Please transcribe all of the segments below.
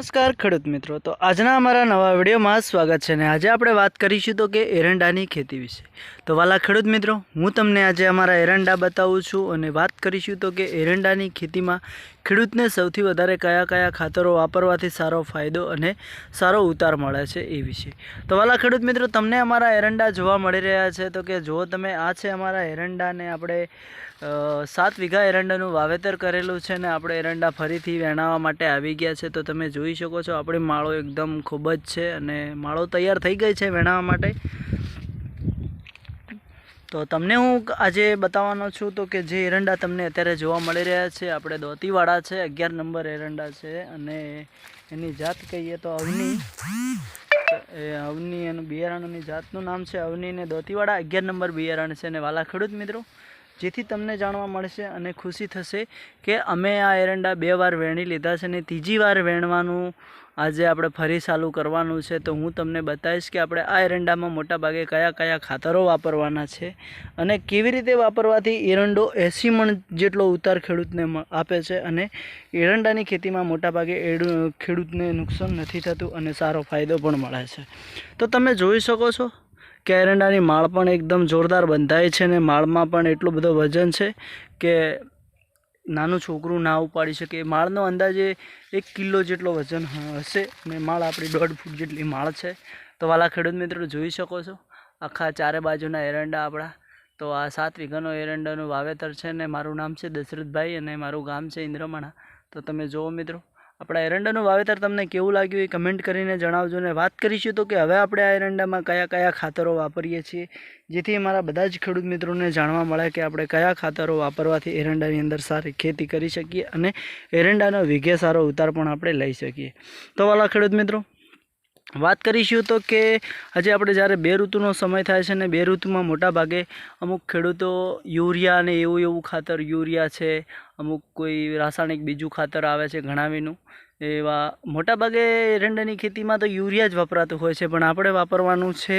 નમસ્કાર ખેડૂત મિત્રો, તો આજના અમારા નવા વિડીયોમાં સ્વાગત છે. ને આજે આપણે વાત કરીશું તો કે એરંડાની ખેતી વિશે. તો વાલા ખેડૂત મિત્રો, હું તમને આજે અમારા એરંડા બતાવું છું અને વાત કરીશું તો કે એરંડાની ખેતીમાં ખેડૂતને સૌથી વધારે કયા કયા ખાતરો વાપરવાથી સારો ફાયદો અને સારો ઉતાર મળે છે એ વિશે. તો વાલા ખેડૂત મિત્રો, તમને અમારા એરંડા જોવા મળી રહ્યા છે તો કે જો તમે આ છે અમારા એરંડાને આપણે 7 વીઘા એરંડાનું વાવેતર કરેલું છે ને આપણે એરંડા ફરીથી વેણાવા માટે આવી ગયા છે. તો તમે જોઈ શકો છો આપણી માળો એકદમ ખૂબ જ છે અને માળો તૈયાર થઈ ગઈ છે વેણાવા માટે. તો તમને હું આજે બતાવવાનો છું તો કે જે એરંડા તમને અત્યારે જોવા મળી રહ્યા છે આપણે દોતીવાળા છે, 11 નંબર એરંડા છે અને એની જાત કહીએ તો અવની. અવની એનું બિયારણની જાતનું નામ છે અવની ને દોતીવાળા 11 નંબર બિયારણ છે. અને વાલા ખેડૂત મિત્રો, જેથી તમને જાણવા મળશે અને ખુશી થશે કે અમે આ એરંડા 2 વાર વેણી લીધા છે અને ત્રીજી વાર વેણવાનું આજે આપણે ફરી ચાલુ કરવાનું છે. તો હું તમને બતાવીશ કે આપણે આ એરંડામાં મોટાભાગે કયા કયા ખાતરો વાપરવાના છે અને કેવી રીતે વાપરવાથી એરંડો 80 મણ જેટલો ઉતાર ખેડૂતને આપે છે અને એરંડાની ખેતીમાં મોટાભાગે ખેડૂતને નુકસાન નથી થતું અને સારો ફાયદો પણ મળે છે. તો તમે જોઈ શકો છો કે એરંડાની માળ પણ એકદમ જોરદાર બંધાય છે અને માળમાં પણ એટલું બધું વજન છે કે નાનું છોકરું ના ઉપાડી શકે. માળનો અંદાજે 1 કિલો જેટલો વજન હશે અને માળ આપણી 1.5 ફૂટ જેટલી માળ છે. તો વાલા ખેડૂત મિત્રો, જોઈ શકો છો આખા ચારે બાજુના એરંડા આપણા. તો આ 7 વીઘાનો એરંડાનું વાવેતર છે ને મારું નામ છે દશરથભાઈ અને મારું ગામ છે ઇન્દ્રમાણા. તો તમે જુઓ મિત્રો, આપણા એરંડાનું વાવેતર તમને કેવું લાગ્યું એ કમેન્ટ કરીને જણાવજો. ને વાત કરીશું તો કે હવે આપણે આ એરંડામાં કયા કયા ખાતરો વાપરીએ છીએ, જેથી અમારા બધા જ ખેડૂત મિત્રોને જાણવા મળે કે આપણે કયા ખાતરો વાપરવાથી એરંડાની અંદર સારી ખેતી કરી શકીએ અને એરંડાનો વીઘે સારો ઉતાર પણ આપણે લઈ શકીએ. તો વાલા ખેડૂત મિત્રો, વાત કરીશું તો કે આજે આપણે જ્યારે 2 ઋતુનો સમય થાય છે ને 2 ઋતુમાં મોટાભાગે અમુક ખેડૂતો યુરિયા અને એવું ખાતર, યુરિયા છે, અમુક કોઈ રાસાયણિક બીજું ખાતર આવે છે ઘણાવીનું, એવા મોટાભાગે એરંડાની ખેતીમાં તો યુરિયા જ વપરાતું હોય છે. પણ આપણે વાપરવાનું છે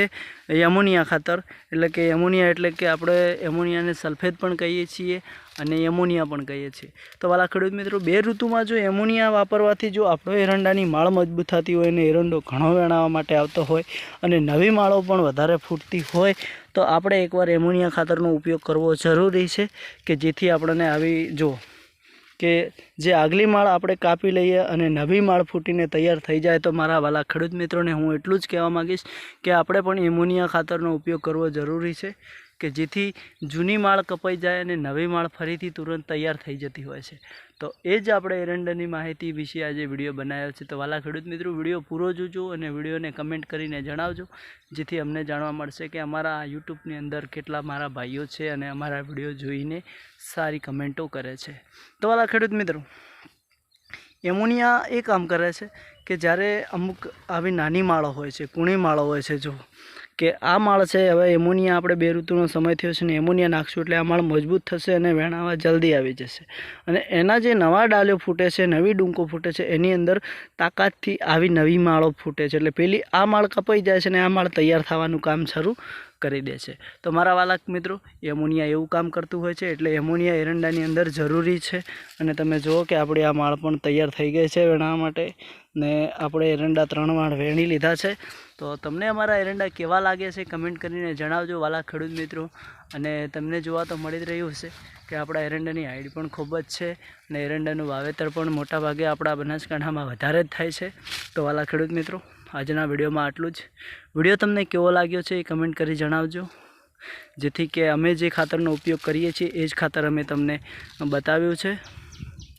એમોનિયા ખાતર. એટલે કે એમોનિયા એટલે કે આપણે એમોનિયાને સલ્ફેટ પણ કહીએ છીએ અને એમોનિયા પણ કહીએ છીએ. તો વાલા ખેડૂત મિત્રો, 2 ઋતુમાં જો એમોનિયા વાપરવાથી જો આપણો એરંડાની માળ મજબૂત થતી હોય અને એરંડો ઘણો વેણાવા માટે આવતો હોય અને નવી માળો પણ વધારે ફૂટતી હોય તો આપણે એકવાર એમોનિયા ખાતરનો ઉપયોગ કરવો જરૂરી છે કે જેથી આપણને આવી જો કે જે આગલી માળ આપણે કાપી લઈએ અને નવી માળ ફૂટીને તૈયાર થઈ જાય. તો મારા વાલા ખેડૂત મિત્રોને હું એટલું જ કહેવા માગીશ કે આપણે પણ એમોનિયા ખાતરનો ઉપયોગ કરવો જરૂરી છે કે જેથી જૂની માળ કપાઈ જાય અને નવી માળ ફરીથી તુરંત તૈયાર થઈ જતી હોય છે. તો એ જ આપણે એરંડાની માહિતી વિશે આજે વિડીયો બનાવ્યો છે. તો વાલા ખેડૂત મિત્રો, વિડીયો પૂરો જોજો અને વિડીયોને કમેન્ટ કરીને જણાવજો, જેથી અમને જાણવા મળશે કે અમારા યુટ્યુબની અંદર કેટલા મારા ભાઈઓ છે અને અમારા વિડીયો જોઈને સારી કમેન્ટો કરે છે. તો વાલા ખેડૂત મિત્રો, એમોનિયા એ કામ કરે છે કે જ્યારે અમુક આવી નાની માળો હોય છે, કૂણી માળો હોય છે, જો કે આ માળ છે, હવે એમોનિયા આપણે 2 ઋતુનો સમય થયો છે ને એમોનિયા નાખશું એટલે આ માળ મજબૂત થશે અને વેણાવા જલ્દી આવી જશે અને એના જે નવા ડાળીઓ ફૂટે છે, નવી ડૂંકો ફૂટે છે, એની અંદર તાકાતથી આવી નવી માળો ફૂટે છે. એટલે પેલી આ માળ કપાઈ જાય છે અને આ માળ તૈયાર થવાનું કામ શરૂ કરી દે છે. તો મારા વાલા મિત્રો, એમોનિયા એવું કામ કરતું હોય છે. એટલે એમોનિયા એરંડાની અંદર જરૂરી છે. અને તમે જુઓ કે આપણી આ માળ પણ તૈયાર થઈ ગઈ છે વેણાવા માટે ને આપણે એરંડા 3 વાર વેણી લીધા છે. તો તમને અમારા એરંડા કેવા લાગે છે કમેન્ટ કરીને જણાવજો વાલા ખેડૂત મિત્રો. અને તમને જોવા તો મળી જ રહ્યું હશે કે આપણા એરંડાની હાઈટ પણ ખૂબ જ છે અને એરંડાનું વાવેતર પણ મોટાભાગે આપણા બનાસકાંઠામાં વધારે જ થાય છે. તો વાલા ખેડૂત મિત્રો, આજના વિડીયોમાં આટલું જ. વિડીયો તમને કેવો લાગ્યો છે એ કમેન્ટ કરી જણાવજો, જેથી કે અમે જે ખાતરનો ઉપયોગ કરીએ છીએ એ જ ખાતર અમે તમને બતાવ્યું છે.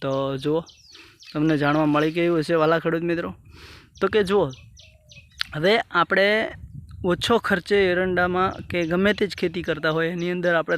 તો જુઓ, તમને જાણવા મળી ગયું હશે વાલા ખેડૂત મિત્રો. તો કે જુઓ, હવે આપણે ઓછો ખર્ચે એરંડામાં કે ગમે તે જ ખેતી કરતા હોય એની અંદર આપણે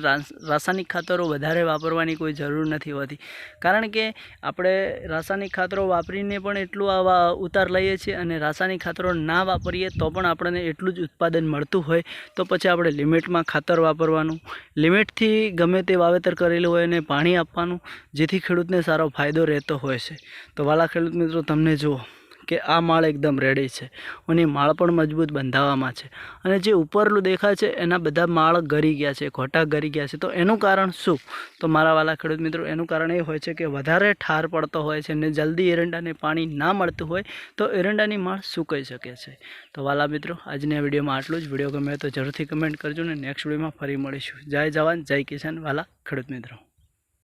રાસાયણિક ખાતરો વધારે વાપરવાની કોઈ જરૂર નથી હોતી. કારણ કે આપણે રાસાયણિક ખાતરો વાપરીને પણ એટલું આવા ઉતાર લઈએ છીએ અને રાસાયણિક ખાતરો ના વાપરીએ તો પણ આપણને એટલું જ ઉત્પાદન મળતું હોય તો પછી આપણે લિમિટમાં ખાતર વાપરવાનું, લિમિટથી ગમે તે વાવેતર કરેલું હોય એને પાણી આપવાનું, જેથી ખેડૂતને સારો ફાયદો રહેતો હોય છે. તો વાલા ખેડૂત મિત્રો, તમને જુઓ કે આ માળ એકદમ રેડી છે અને માળ પણ મજબૂત બંધાવવામાં છે અને જે ઉપરલું દેખાય છે એના બધા માળ ગરી ગયા છે, ઘોટા ગરી ગયા છે. તો એનું કારણ શું? તો મારા વાલા ખેડૂત મિત્રો, એનું કારણ એ હોય છે કે વધારે ઠાર પડતો હોય છે અને જલ્દી એરંડાને પાણી ના મળતું હોય તો એરંડાની માળ સુકાઈ શકે છે. તો વાલા મિત્રો, આજની આ વિડીયોમાં આટલું જ. વિડીયો ગમે તો જરૂરથી કમેન્ટ કરજો ને નેક્સ્ટ વિડીયોમાં ફરી મળીશું. જય જવાન, જય કિસાન વાલા ખેડૂત મિત્રો.